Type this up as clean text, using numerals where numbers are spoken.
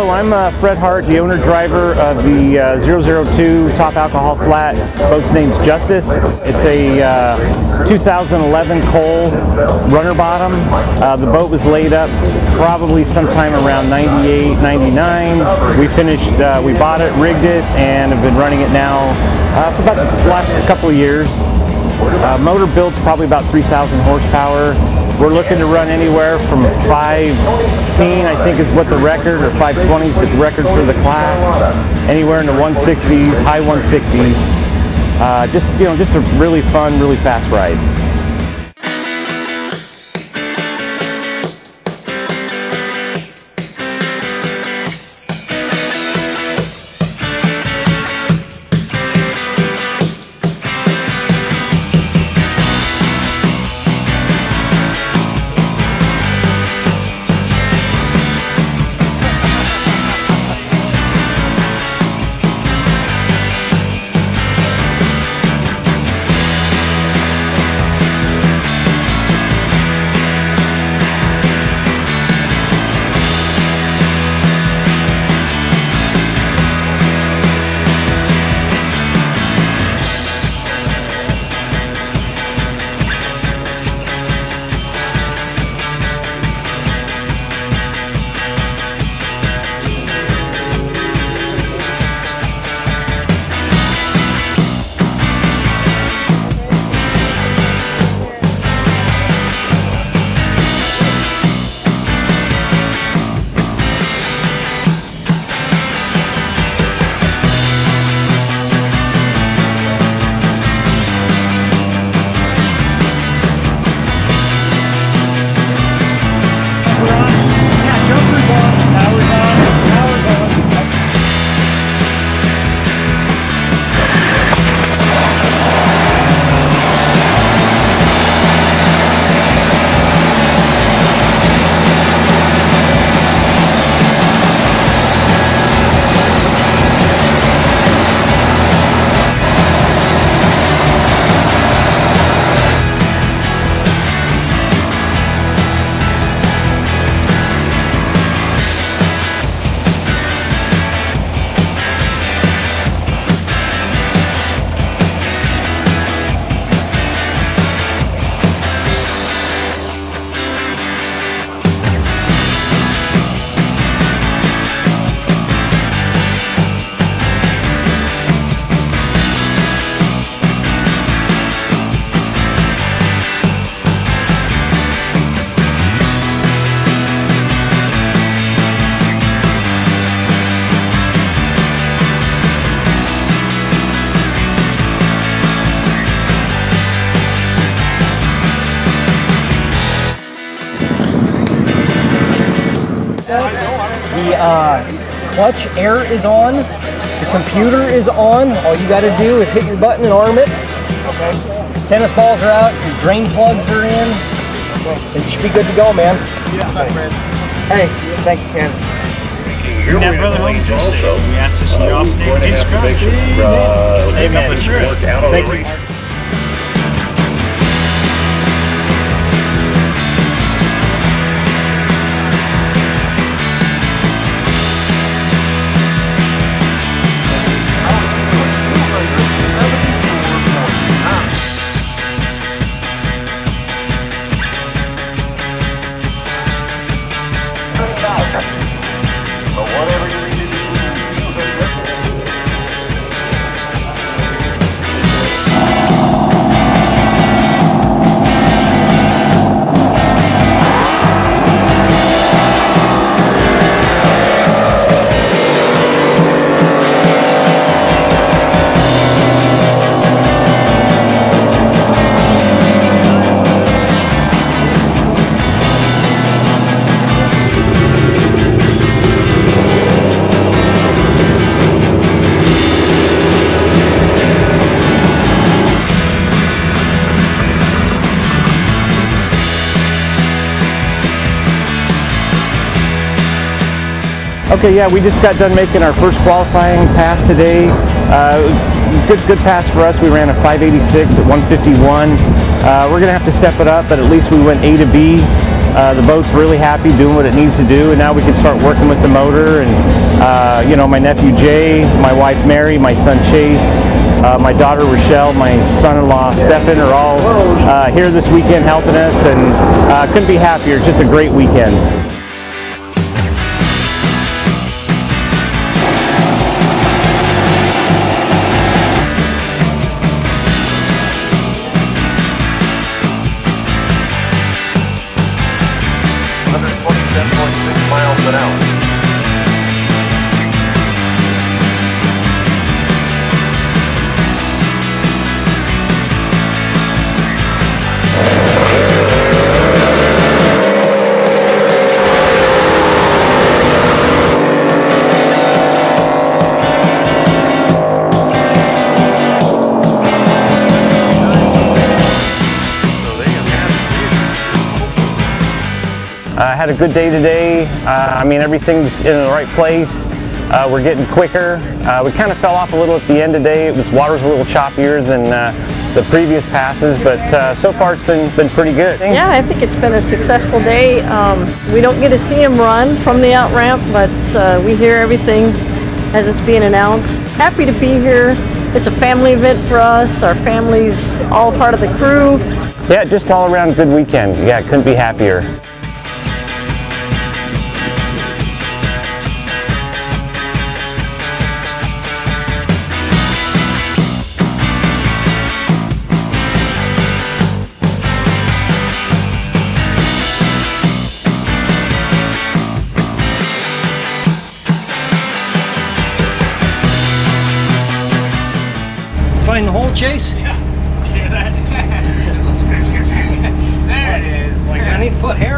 Hello, I'm Fred Hart, the owner-driver of the 002 Top Alcohol Flat. Boat's name's Justice. It's a 2011 Cole runner bottom. The boat was laid up probably sometime around 98, 99. We bought it, rigged it, and have been running it now for about the last couple of yeyears. Motor build's probably about 3,000 horsepower. We're looking to run anywhere from 515, I think is what the record, or 520 is the record for the class. Anywhere in the 160s, high 160s. Just a really fun, really fast ride. The clutch air is on, the computer is on. All you got to do is hit your button and arm it. Okay. Tennis balls are out, your drain plugs are in. So you should be good to go, man. Yeah, thanks, man. Hey, thanks, Ken. And that brother home just said, we asked to see you off name Jesus Christ. Amen. Thank you. Okay, yeah, we just got done making our first qualifying pass today. Good pass for us. We ran a 586 at 151. We're going to have to step it up, but at least we went A to B. The boat's really happy doing what it needs to do, and now we can start working with the motor. And you know, my nephew Jay, my wife Mary, my son Chase, my daughter Rochelle, my son-in-law Stephen are all here this weekend helping us, and couldn't be happier. It's just a great weekend. Miles an hour. I had a good day today. I mean, everything's in the right place. We're getting quicker. We kind of fell off a little at the end today. Water's a little choppier than the previous passes, but so far it's been pretty good. Yeah, I think it's been a successful day. We don't get to see him run from the out ramp, but we hear everything as it's being announced. Happy to be here. It's a family event for us. Our family's all part of the crew. Yeah, just all around good weekend. Yeah, couldn't be happier. Find the hole, Chase? Yeah. Hear that? There it is. I need to put hair